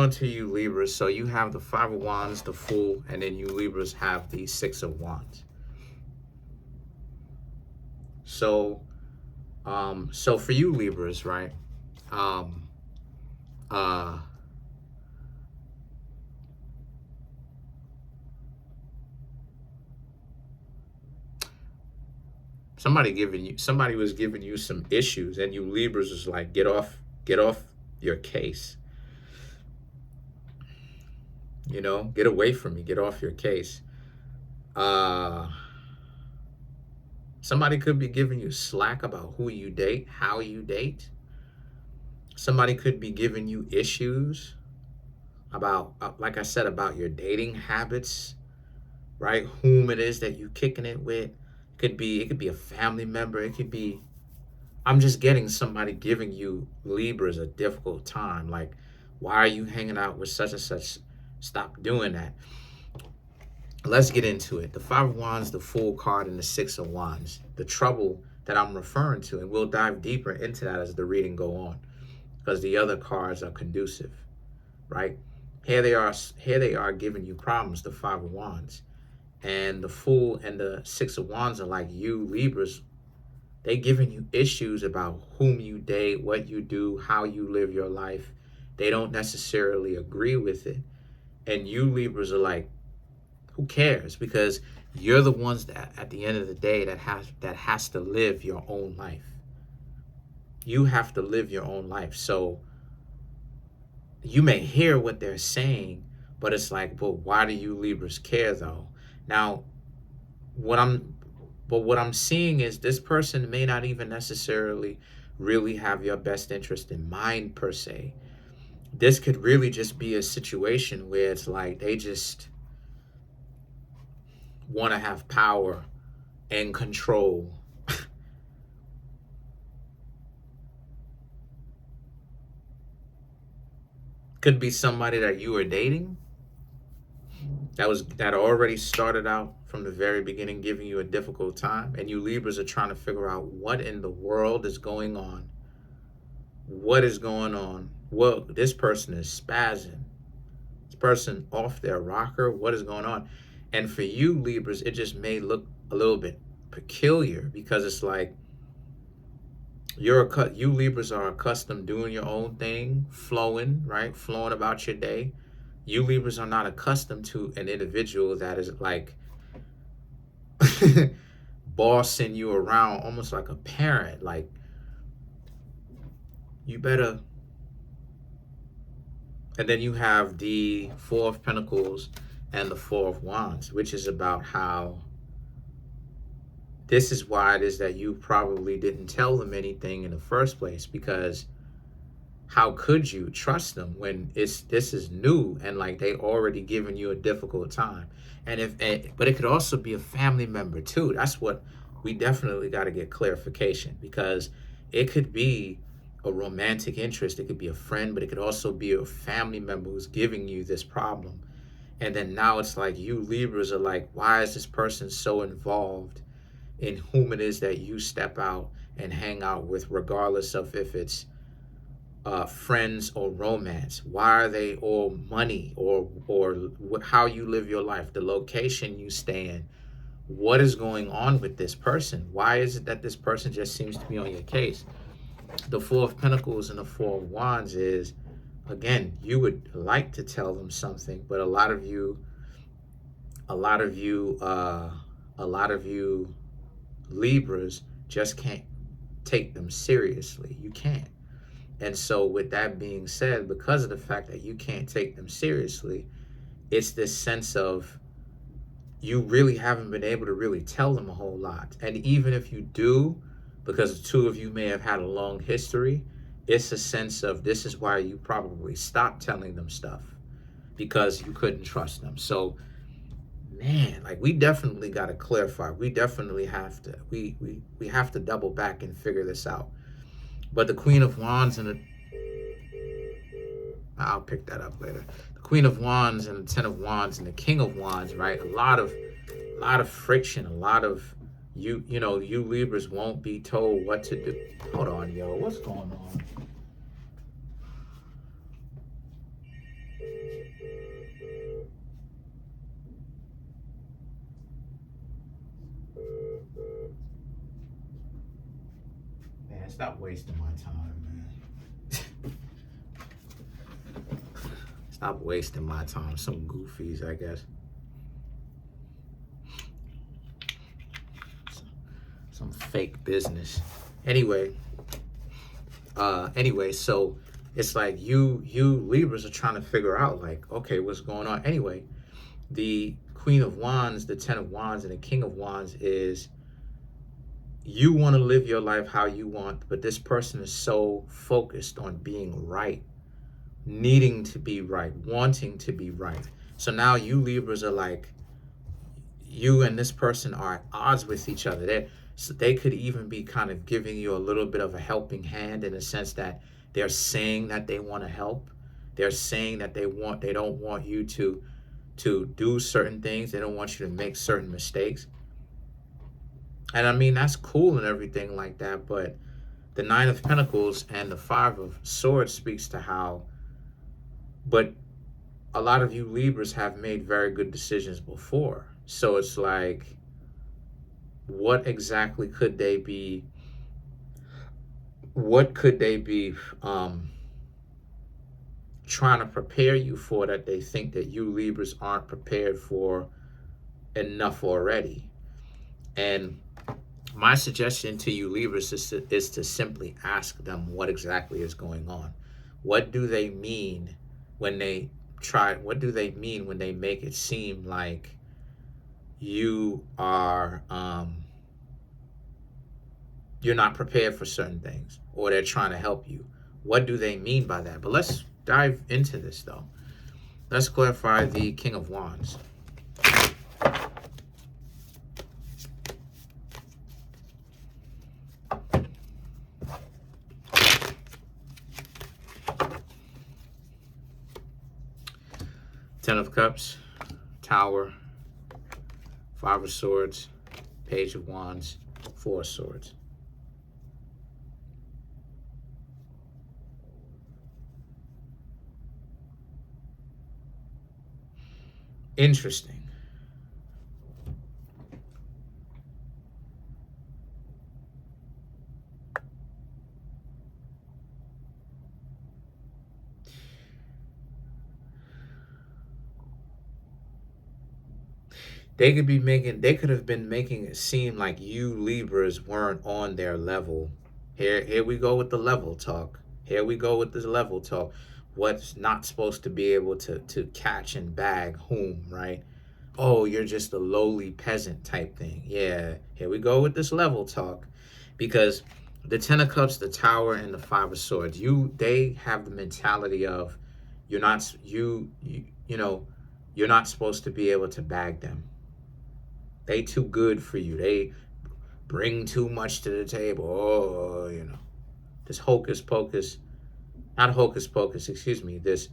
On to you Libras. So you have the Five of Wands, the Fool, and then you Libras have the Six of Wands. So so for you Libras, right? Somebody was giving you some issues, and you Libras was like, get off your case. You know, get away from me, get off your case. Somebody could be giving you slack about who you date, how you date. Somebody could be giving you issues about, like I said, about your dating habits, right? Whom it is that you kicking it with. It could be a family member. It could be, I'm just getting somebody giving you Libras a difficult time. Like, why are you hanging out with such and such? Stop doing that. Let's get into it. The Five of Wands, the Fool card, and the Six of Wands. The trouble that I'm referring to, and we'll dive deeper into that as the reading go on, because the other cards are conducive, right? Here they are giving you problems, the Five of Wands. And the Fool and the Six of Wands are like, you Libras, they giving you issues about whom you date, what you do, how you live your life. They don't necessarily agree with it. And you Libras are like, who cares? Because you're the ones that at the end of the day that has to live your own life. You have to live your own life. So you may hear what they're saying, but it's like, but why do you Libras care though? Now, what I'm seeing is this person may not even necessarily really have your best interest in mind per se. This could really just be a situation where it's like they just want to have power and control. Could be somebody that you were dating that already started out from the very beginning giving you a difficult time, and you Libras are trying to figure out what in the world is going on. What is going on? Well, this person is spazzing. This person off their rocker. What is going on? And for you Libras, it just may look a little bit peculiar because it's like you Libras are accustomed doing your own thing, flowing, right? Flowing about your day. You Libras are not accustomed to an individual that is like bossing you around almost like a parent. Like, you better. And then you have the Four of Pentacles and the Four of Wands, which is about how this is why it is that you probably didn't tell them anything in the first place, because how could you trust them when this is new and like they already given you a difficult time? But it could also be a family member too. That's what we definitely got to get clarification, because it could be a romantic interest, it could be a friend, but it could also be a family member who's giving you this problem. And then now it's like you Libras are like, why is this person so involved in whom it is that you step out and hang out with, regardless of if it's friends or romance? Why are they, or money, or how you live your life, the location you stay in? What is going on with this person? Why is it that this person just seems to be on your case? The Four of Pentacles and the Four of Wands is, again, you would like to tell them something, but a lot of you Libras just can't take them seriously. You can't. And so with that being said, because of the fact that you can't take them seriously, it's this sense of you really haven't been able to really tell them a whole lot. And even if you do, because the two of you may have had a long history, it's a sense of this is why you probably stopped telling them stuff, because you couldn't trust them. So, man, like, we definitely got to clarify. We definitely have to, we have to double back and figure this out. But the Queen of Wands and I'll pick that up later. The Queen of Wands and the Ten of Wands and the King of Wands, right? A lot of friction, a lot of, you Libras won't be told what to do. Hold on, yo, what's going on? Stop wasting my time, man. Stop wasting my time. Some goofies, I guess. Some fake business. Anyway, so it's like you Libras are trying to figure out, like, okay, what's going on? Anyway, the Queen of Wands, the Ten of Wands, and the King of Wands is, you want to live your life how you want, but this person is so focused on being right, needing to be right, wanting to be right. So now you Libras are like, you and this person are at odds with each other. So they could even be kind of giving you a little bit of a helping hand, in the sense that they're saying that they want to help. They're saying that they don't want you to do certain things. They don't want you to make certain mistakes. And I mean, that's cool and everything like that, but the Nine of Pentacles and the Five of Swords speaks to how, but a lot of you Libras have made very good decisions before. So it's like, what exactly could they be, trying to prepare you for, that they think that you Libras aren't prepared for enough already? And my suggestion to you Libras is to simply ask them what exactly is going on. What do they mean when they make it seem like you are, you're not prepared for certain things, or they're trying to help you? What do they mean by that? But let's dive into this though. Let's clarify the King of Wands. Ten of Cups, Tower, Five of Swords, Page of Wands, Four of Swords. Interesting. They could have been making it seem like you Libras weren't on their level. Here we go with the level talk. Here we go with this level talk. What's not supposed to be able to catch and bag whom, right? Oh, you're just a lowly peasant type thing. Yeah, here we go with this level talk. Because the Ten of Cups, the Tower, and the Five of Swords, they have the mentality of, you're not supposed to be able to bag them. They too good for you. They bring too much to the table. Oh, this hocus pocus, not hocus pocus, excuse me. This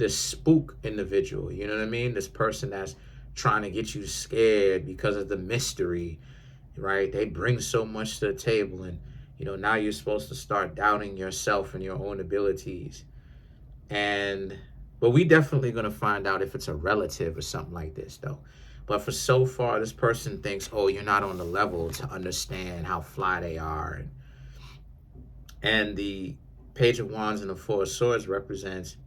spook individual. You know what I mean? This person that's trying to get you scared because of the mystery, right? They bring so much to the table, and now you're supposed to start doubting yourself and your own abilities. But we definitely going to find out if it's a relative or something like this, though. But for so far, this person thinks, oh, you're not on the level to understand how fly they are. And the Page of Wands and the Four of Swords represents,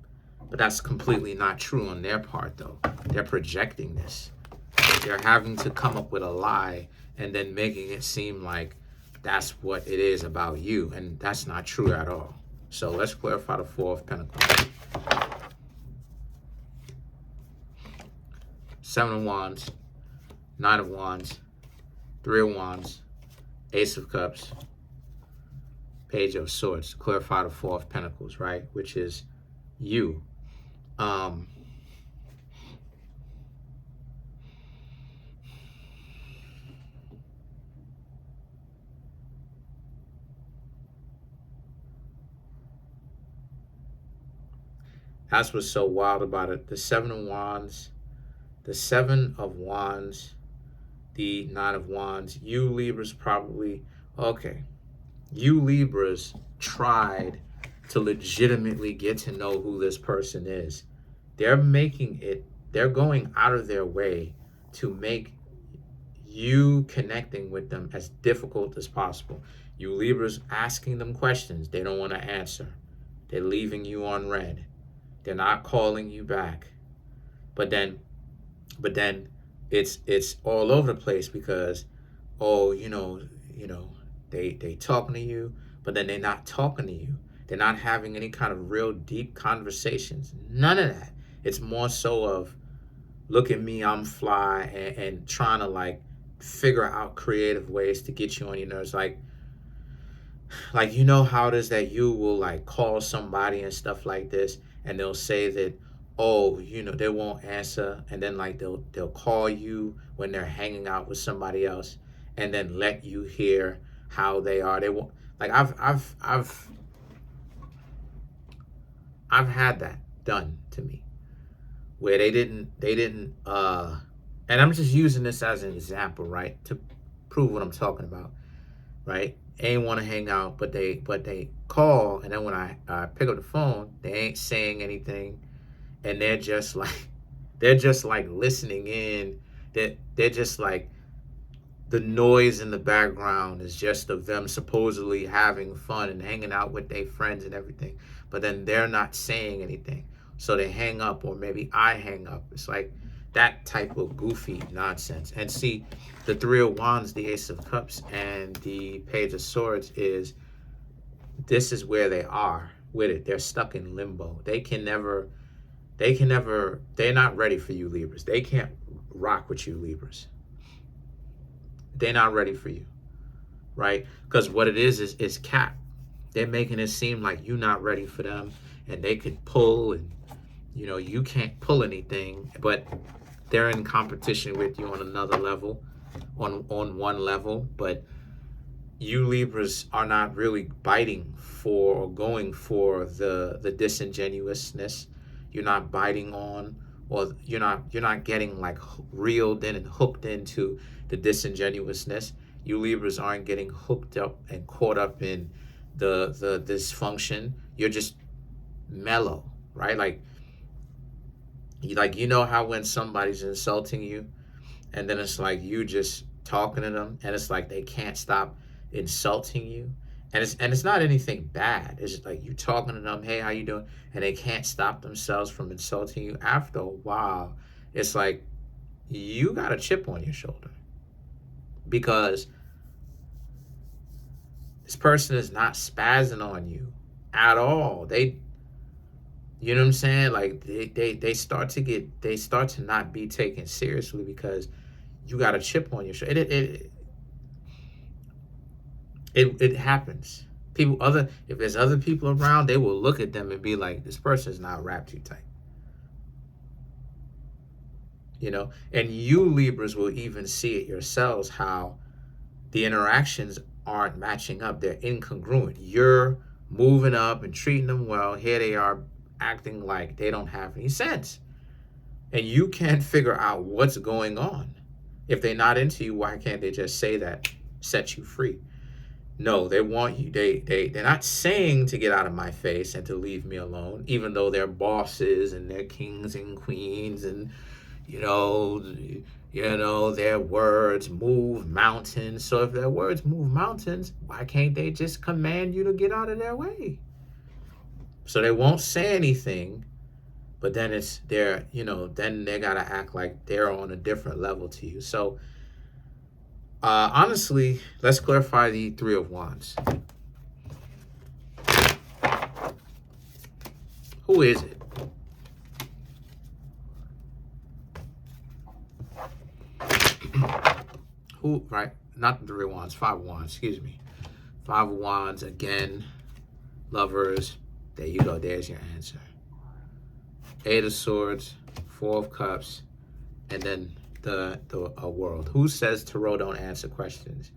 but that's completely not true on their part, though. They're projecting this. They're having to come up with a lie and then making it seem like that's what it is about you. And that's not true at all. So let's clarify the Four of Pentacles. Seven of Wands, Nine of Wands, Three of Wands, Ace of Cups, Page of Swords. Clarify the Four of Pentacles, right? Which is you. That's what's so wild about it. The Seven of Wands, the Seven of Wands, the Nine of Wands. You Libras probably, okay. You Libras tried to legitimately get to know who this person is. They're going out of their way to make you connecting with them as difficult as possible. You Libras asking them questions they don't want to answer. They're leaving you on red. They're not calling you back. But then it's all over the place because, oh, they talking to you, but then they're not talking to you. They're not having any kind of real deep conversations. None of that. It's more so of, look at me, I'm fly, and trying to like figure out creative ways to get you on your nerves. Like how it is that you will like call somebody and stuff like this, and they'll say that, oh, they won't answer, and then like they'll call you when they're hanging out with somebody else, and then let you hear how they are. They won't, like, I've had that done to me where they didn't and I'm just using this as an example, right, to prove what I'm talking about, right? Ain't want to hang out, but they call, and then when I pick up the phone, they ain't saying anything, and they're just like listening in. They're just like, the noise in the background is just of them supposedly having fun and hanging out with their friends and everything, but then they're not saying anything, so they hang up, or maybe I hang up. It's like that type of goofy nonsense. And see, the Three of Wands, the Ace of Cups, and the Page of Swords this is where they are with it. They're stuck in limbo. They're not ready for you, Libras. They can't rock with you, Libras. They're not ready for you, right? Because what it is cap. They're making it seem like you're not ready for them, and they could pull, and you can't pull anything, but they're in competition with you on another level, on one level. But you Libras are not really biting for or going for the disingenuousness. You're not biting on, or you're not getting like reeled in and hooked into the disingenuousness. You Libras aren't getting hooked up and caught up in the dysfunction. You're just mellow, right? Like how when somebody's insulting you, and then it's like you just talking to them, and it's like they can't stop insulting you, and it's not anything bad. It's just like you talking to them, hey, how you doing, and they can't stop themselves from insulting you. After a while, it's like you got a chip on your shoulder, because this person is not spazzing on you at all. You know what I'm saying? Like they start to not be taken seriously because you got a chip on your shoulder. It happens. If there's other people around, they will look at them and be like, this person's not wrapped too tight. And you Libras will even see it yourselves, how the interactions aren't matching up. They're incongruent. You're moving up and treating them well. Here they are acting like they don't have any sense. And you can't figure out what's going on. If they're not into you, why can't they just say that, set you free? No, they want you. They're not saying to get out of my face and to leave me alone, even though they're bosses and they're kings and queens, and their words move mountains. So if their words move mountains, why can't they just command you to get out of their way? So they won't say anything, but then then they gotta act like they're on a different level to you. So honestly, let's clarify the Three of Wands. Who is it? Who, right? Not the Three of Wands, Five of Wands, excuse me. Five of Wands, again, Lovers. There you go, there's your answer. Eight of Swords, Four of Cups, and then the World. Who says Tarot don't answer questions?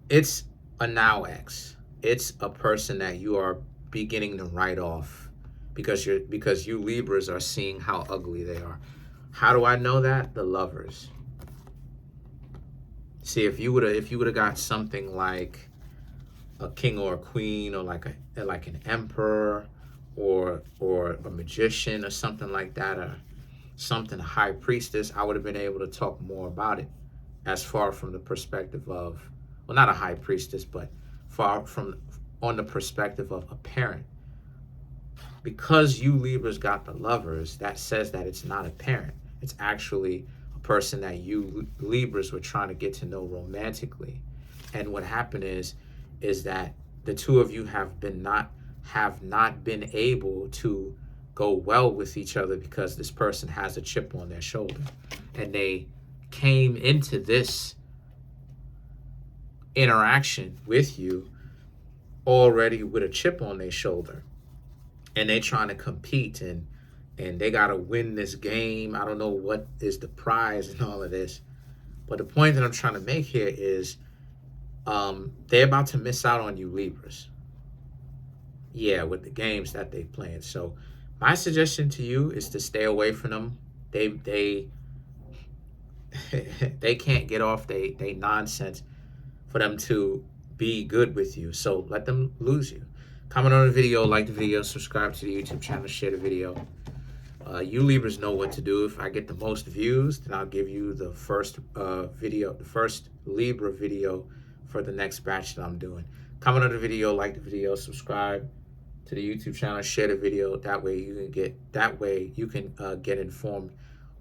It's a now ex. It's a person that you are beginning to write off because you Libras are seeing how ugly they are. How do I know that? The Lovers. See, if you would have got something like a king or a queen, or like an emperor, or a magician or something like that, something high priestess, I would have been able to talk more about it as far from the perspective of, well, not a high priestess, but far from on the perspective of a parent. Because you Libras got the lovers, that says that it's not a parent. It's actually a person that you Libras were trying to get to know romantically. And what happened is that the two of you have not been able to go well with each other because this person has a chip on their shoulder. And they came into this interaction with you already with a chip on their shoulder, and they trying to compete, and they got to win this game. I don't know what is the prize and all of this, but the point that I'm trying to make here is they're about to miss out on you Libras, yeah, with the games that they playing. So my suggestion to you is to stay away from them. They they can't get off they nonsense for them to be good with you. So let them lose you. Comment on the video, like the video, subscribe to the YouTube channel, share the video. You Libras know what to do. If I get the most views, then I'll give you the first video, the first Libra video for the next batch that I'm doing. Comment on the video, like the video, subscribe to the YouTube channel, share the video. That way you can get informed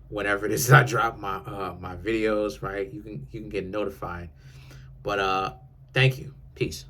whenever it is I drop my my videos, right? You can get notified. But thank you. Peace.